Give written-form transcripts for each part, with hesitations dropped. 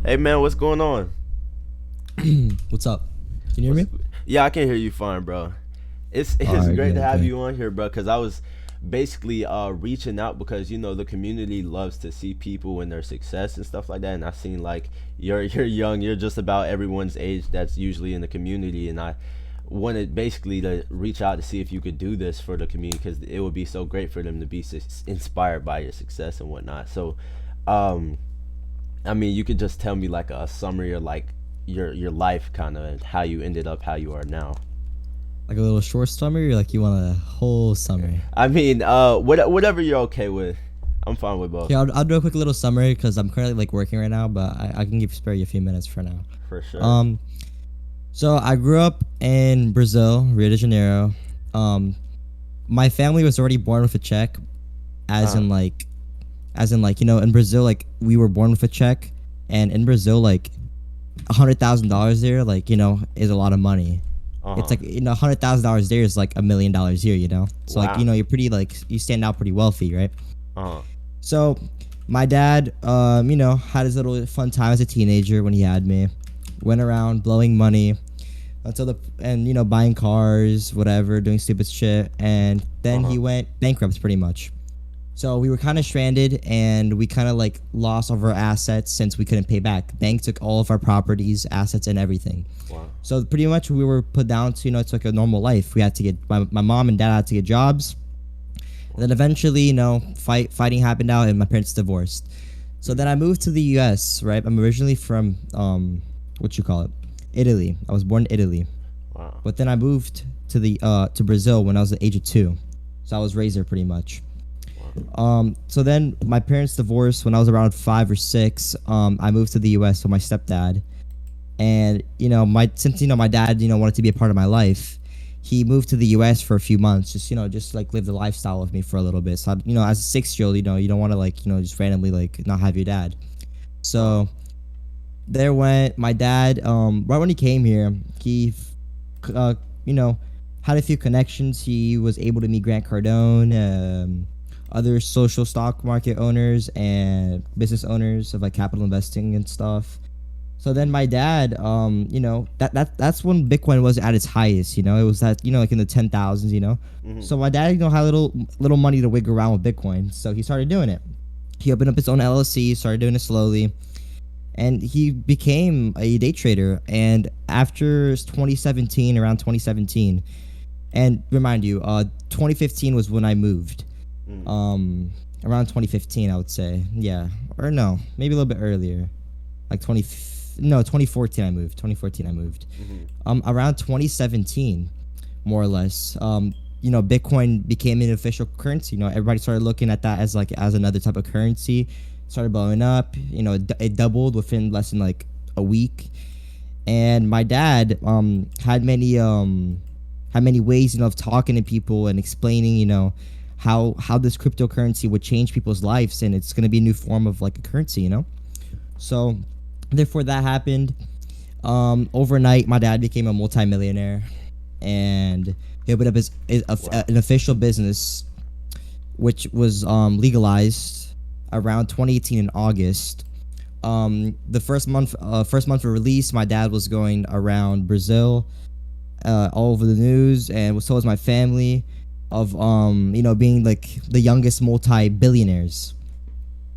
Hey man, what's going on? What's up? Can you hear What's me? Yeah, I can hear you fine, bro. It's All it's right, great to good, have good. you on here, bro. Cause I was basically reaching out because the community loves to see people and their success and stuff like that. And I seen like you're young, you're just about everyone's age that's usually in the community, and I wanted basically to reach out to see if you could do this for the community because it would be so great for them to be inspired by your success and whatnot. So, um, I mean, you could just tell me like a summary of like your life, kind of, and how you ended up how you are now. Like a little short summary, or like you want a whole summary? I mean, whatever you're okay with. I'm fine with both, Yeah, I'll do a quick little summary because I'm currently like working right now, but I can spare you a few minutes for now. for sure. Um, so I grew up in Brazil, Rio de Janeiro. Um, my family was already born with a check, as Uh in like, in Brazil, like we were born with a check, and in Brazil, like $100,000 there, like is a lot of money. It's huh. like $100,000 there is like $1 million here, so like Wow. you're pretty, like you stand out pretty wealthy, right? Uh huh. So my dad had his little fun time as a teenager when he had me, went around blowing money until the and buying cars, whatever, doing stupid shit, and Uh then huh. he went bankrupt pretty much. So we were kind of stranded, and we kind of like lost all of our assets since we couldn't pay back. Bank took all of our properties, assets, and everything. Wow. So pretty much we were put down to, it's like a normal life. We had to get my mom and dad had to get jobs. And then eventually, fighting happened out and my parents divorced. So then I moved to the US, right? I'm originally from what you call it? Italy. I was born in Italy. Wow. But then I moved to the to Brazil when I was the age of 2. So I was raised there pretty much. Wow. So then my parents divorced when I was around 5 or 6. I moved to the US with my stepdad, and my since my dad wanted to be a part of my life, he moved to the US for a few months, just like live the lifestyle with me for a little bit. So as a 6 year old, you don't want to like just randomly like not have your dad. Uh huh. So there went my dad. Right when he came here, he uh you know had a few connections. He was able to meet Grant Cardone, other social stock market owners and business owners of like capital investing and stuff. So then my dad, that's when Bitcoin was at its highest. It was that like in the 10,000s. Mhm. So my dad, had little money to wiggle around with Bitcoin, so he started doing it. He opened up his own LLC, started doing it slowly, and he became a day trader. And after 2017, around 2017, and remind you, 2015 was when I moved. Mhm. Um, Around 2015, I would say, yeah, or no, maybe a little bit earlier, like 2014 I moved. 2014 I moved. Mhm. Around 2017, more or less. Bitcoin became an official currency. Everybody started looking at that as another type of currency. Started blowing up. It doubled within less than like a week. And my dad had many ways of talking to people and explaining how this cryptocurrency would change people's lives, and it's going to be a new form of like a currency. So therefore that happened. Overnight my dad became a multimillionaire, and he opened up Wow. an official business, which was legalized around 2018 in August. The first month of release, my dad was going around Brazil, all over the news, and so was my family, of being like the youngest multi-billionaires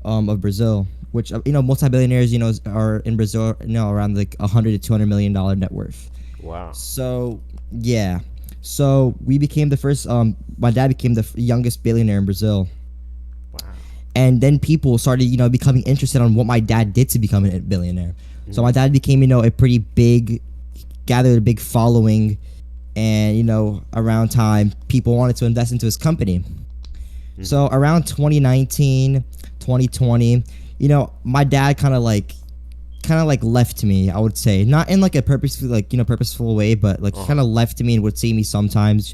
of Brazil, which multi-billionaires are in Brazil, around like 100 to 200 million dollar net worth. Wow. So yeah, so we became the first. My dad became the youngest billionaire in Brazil, Wow. and then people started becoming interested on what my dad did to become a billionaire. So my Mhm. dad became a pretty big, gathered a big following, and around time people wanted to invest into his company. So Mhm. around 2019, 2020, my dad kind of like left me, I would say, not in like a purposeful way, but like Uh kind huh. of left me and would see me sometimes,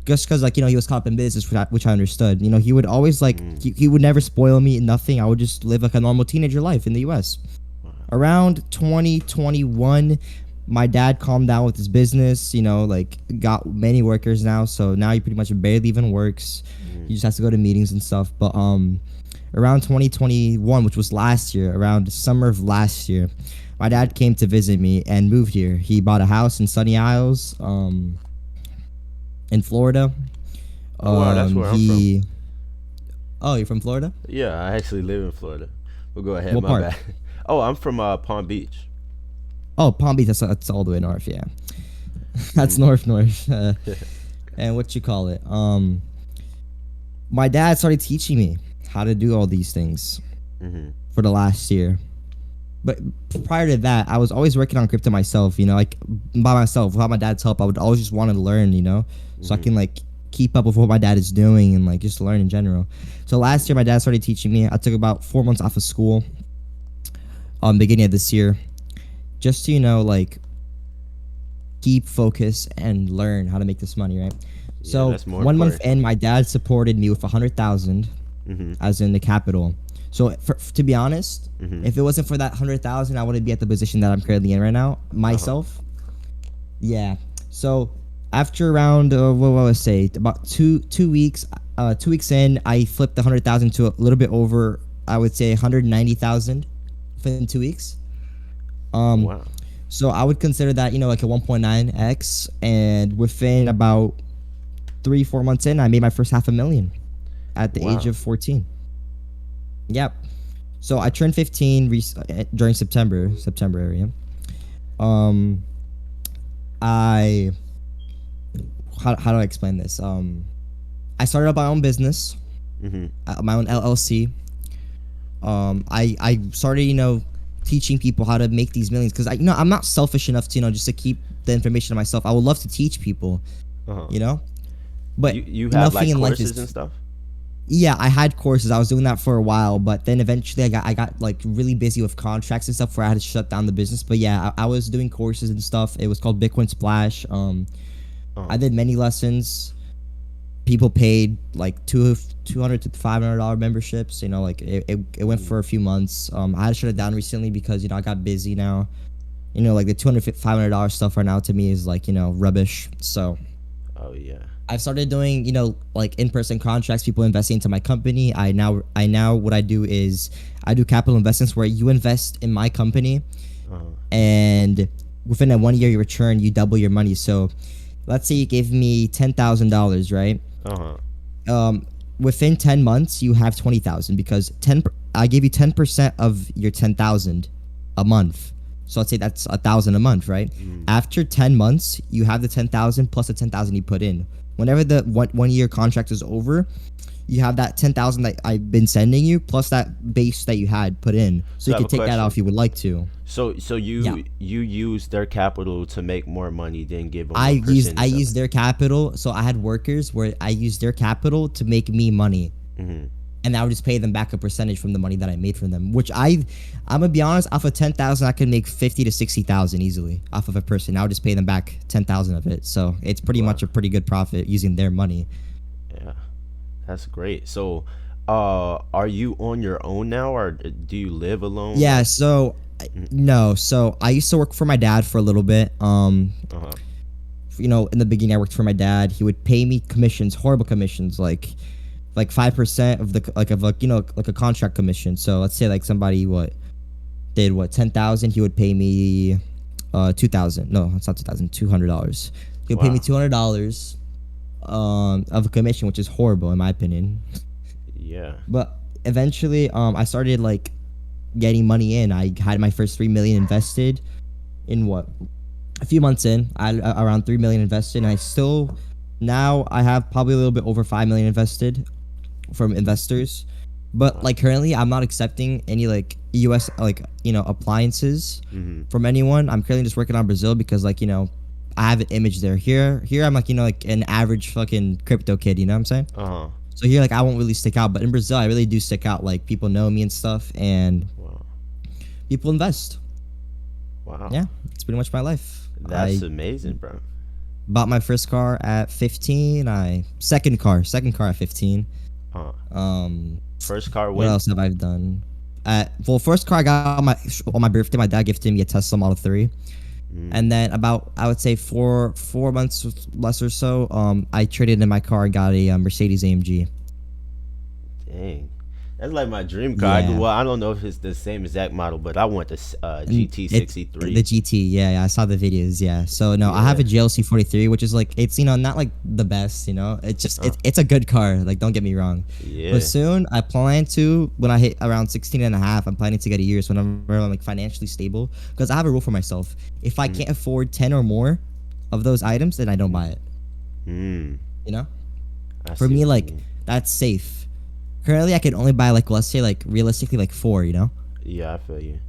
just because like he was caught up in business, which I understood. He would always like Mm. he would never spoil me, nothing. I would just live like a normal teenager life in the US. Wow. Around 2021, my dad calmed down with his business, like got many workers now, so now he pretty much barely even works. He Mm. just has to go to meetings and stuff. But around 2021, which was last year, around the summer of last year, my dad came to visit me and moved here. He bought a house in Sunny Isles, in Florida. Oh wow, that's where I'm from. He. Oh, you're from Florida? Yeah, I actually live in Florida. Well, go ahead. What My part? bad. Oh, I'm from Palm Beach. Oh, Palm Beach. That's all the way north. Yeah, that's Mm. north. And what you call it? My dad started teaching me how to do all these things Mhm. for the last year. But prior to that, I was always working on crypto myself. Like by myself, without my dad's help. I would always just want to learn. So I Mhm. can like keep up with what my dad is doing and like just learn in general. So last year, my dad started teaching me. I took about 4 months off of school. Beginning of this year, just to like keep focus and learn how to make this money, right? Yeah, So that's more 1 month important. in, my dad supported me with 100,000, Mhm. as in the capital. So to be honest, Mhm. if it wasn't for that 100,000, I wouldn't be at the position that I'm currently in right now Uh-huh. myself. Yeah. So after around what will I say about two weeks, 2 weeks in, I flipped the 100,000 to a little bit over. I would say 190,000 within 2 weeks. Um, Wow. so I would consider that like a 1.9x, and within about 3-4 months in, I made my first half a million at the age Wow. of 14. Yep. So I turned 15 during September area. Um, I how do I explain this? I started up my own business, Mhm. my own LLC. I started teaching people how to make these millions because I'm not selfish enough to just to keep the information to myself. I would love to teach people, Uh-huh. you know, You but you have nothing like in life courses and is. stuff? Yeah, I had courses. I was doing that for a while, but then eventually I got like really busy with contracts and stuff where I had to shut down the business. But yeah, I was doing courses and stuff. It was called Bitcoin Splash. I Uh-huh. did many lessons. People paid like $200 to $500 memberships. Like it went Mm. for a few months. I had to shut it down recently because I got busy now. Like the $200 $500 stuff right now to me is like rubbish. So Oh yeah. I've started doing, like in-person contracts, people investing into my company. I now what I do is I do capital investments where you invest in my company, Uh-huh. and within a 1 year you return, you double your money. So let's say you gave me $10,000, right? Uh-huh. Um, Within 10 months you have 20,000 because I gave you 10% of your 10,000 a month. So let's say that's 1,000 a month, right? Mm. After 10 months, you have the 10,000 plus the 10,000 you put in. Whenever the 1 year contract is over, you have that 10,000 that I've been sending you plus that base that you had put in. So So you I have can a take that off question. if you would like to. So Yeah. you use their capital to make more money than give them I a used I percentage of used it. their capital, so I had workers where I used their capital to make me money, Mhm. and I would just pay them back a percentage from the money that I made from them. Which I'm gonna be honest, off of 10,000, I could make 50 to 60,000 easily off of a person. I would just pay them back 10,000 of it, so it's pretty Wow. much a pretty good profit using their money. Yeah. That's great. So, are you on your own now, or do you live alone? Yeah, Like, so mhm. no, so I used to work for my dad for a little bit. Uh-huh. In the beginning, I worked for my dad. He would pay me commissions, horrible commissions, like 5% of the like of like like a contract commission. So let's say like somebody did 10,000, he would pay me 2,000. No, it's not 2,000, $200. He would pay me Wow. $200 of a commission, which is horrible in my opinion. Yeah. But eventually, I started like getting money in. I had my first 3 million invested in a few months in. I had around 3 million invested, and I still now I have probably a little bit over 5 million invested from investors. But Wow. like currently, I'm not accepting any like U.S. like appliances Mhm. from anyone. I'm currently just working on Brazil because like I have an image there. Here I'm like like an average fucking crypto kid. You know what I'm saying? Uh-huh. So here like I won't really stick out, but in Brazil I really do stick out. Like people know me and stuff, and Wow. people invest. Wow. Yeah, it's pretty much my life. That's I amazing, bro. bought my first car at 15. Second car at 15. Uh, Um, First car what win? else have I done? First car I got on my birthday. My dad gifted me a Tesla Model 3, Mm. and then about I would say 4 months less or so. I traded in my car and got a Mercedes AMG. Dang. That's like my dream car. Yeah. Well, I don't know if it's the same exact model, but I want this And GT it's sixty the three. GT. Yeah, yeah, I saw the videos. Yeah. So no, I have Yeah. a GLC 43, which is like it's not like the best. It's just Uh, it's a good car. Like don't get me wrong. But yeah. soon I plan to when I hit around 16 and a half, I'm planning to get a year. So whenever I'm like financially stable, because I have a rule for myself. If I Mm, can't afford 10 or more of those items, then I don't buy it. mm, You know. I For see me, what you like mean. that's safe. Currently, I can only buy like let's say like realistically like four. Yeah, I feel you.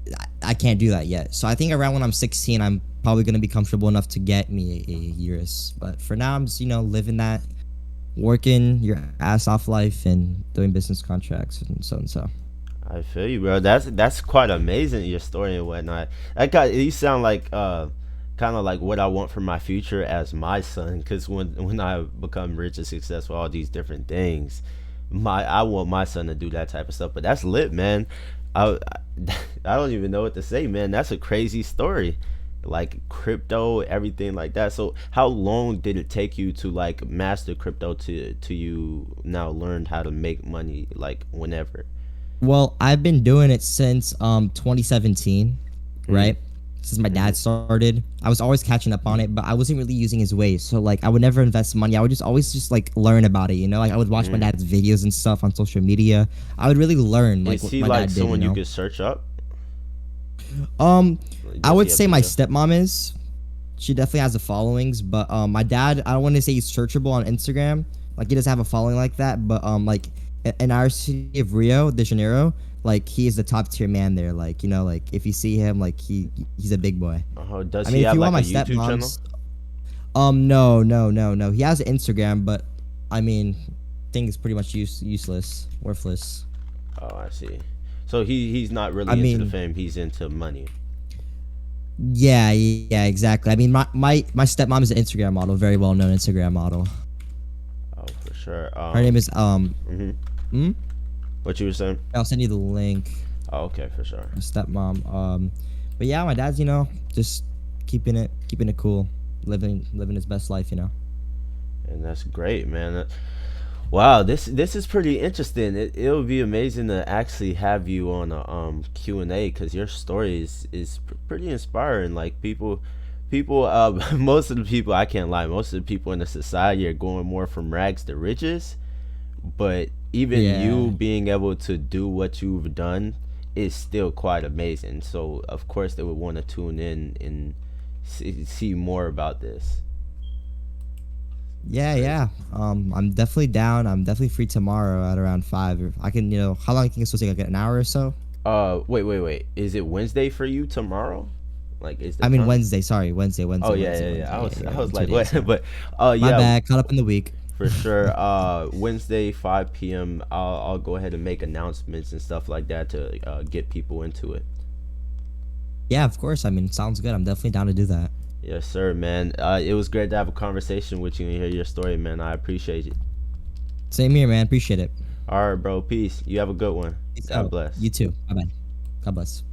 I can't do that yet. So I think around when I'm 16, I'm probably gonna be comfortable enough to get me a Urus. But for now, I'm just living that, working your ass off life and doing business contracts and so and so. I feel you, bro. That's quite amazing, your story and whatnot. You sound like kind of like what I want for my future as my son. Because when I become rich and successful, all these different things, I want my son to do that type of stuff. But that's lit, man. I don't even know what to say, man. That's a crazy story. Like crypto, everything like that. So how long did it take you to like master crypto to you now learn how to make money like whenever? Well, I've been doing it since 2017, Mm, right? Since my mm, dad started, I was always catching up on it, but I wasn't really using his ways. So like, I would never invest money. I would just always just like learn about it. Like I would watch my mm. dad's videos and stuff on social media. I would really learn like Is what he my like dad did. someone you could search up? Um, Like, I does he would have say my videos? stepmom is. She definitely has a followings, but my dad, I don't want to say he's searchable on Instagram. Like he doesn't have a following like that, but like in our city of Rio de Janeiro, like he is the top tier man there. Like like if you see him, like he's a big boy. Does I he mean, if have you want like my a YouTube channel? stepmom's, no, no, no, no. He has an Instagram, but I mean, thing is pretty much useless, worthless. Oh, I see. So he's not I really into the mean, fame. He's into money. yeah, yeah, exactly. I mean, my stepmom is an Instagram model, very well known Instagram model. Oh, for sure. Her name is Hmm. hmm? What you were saying? I'll send you the link. Oh, okay, for sure. My stepmom. But yeah, my dad's just keeping it cool, living his best life. And that's great, man. Wow, this is pretty interesting. It would be amazing to actually have you on a Q&A because your story is pretty inspiring. Like people most of the people, I can't lie, most of the people in the society are going more from rags to riches, but even Yeah, you being able to do what you've done is still quite amazing. So of course they would want to tune in and see more about this. It's yeah, crazy. yeah. I'm definitely down. I'm definitely free tomorrow at around 5. If I can, how long do you think it's supposed to take? Like an hour or so? Wait. Is it Wednesday for you tomorrow? Like, is the I mean time? Wednesday. Sorry, Wednesday, Oh Wednesday, yeah, Wednesday, yeah, yeah. Wednesday. I Yeah, was yeah, I in was two like, days. what? Yeah. But My yeah, bad. Caught up in the week. for sure. Wednesday, 5 p.m. I'll go ahead and make announcements and stuff like that to get people into it. Yeah, of course. I mean, sounds good. I'm definitely down to do that. Yes, sir, man. It was great to have a conversation with you and hear your story, man. I appreciate it. Same here, man. Appreciate it. All right, bro. Peace. You have a good one. Peace God out. bless. You too. Bye bye. God bless.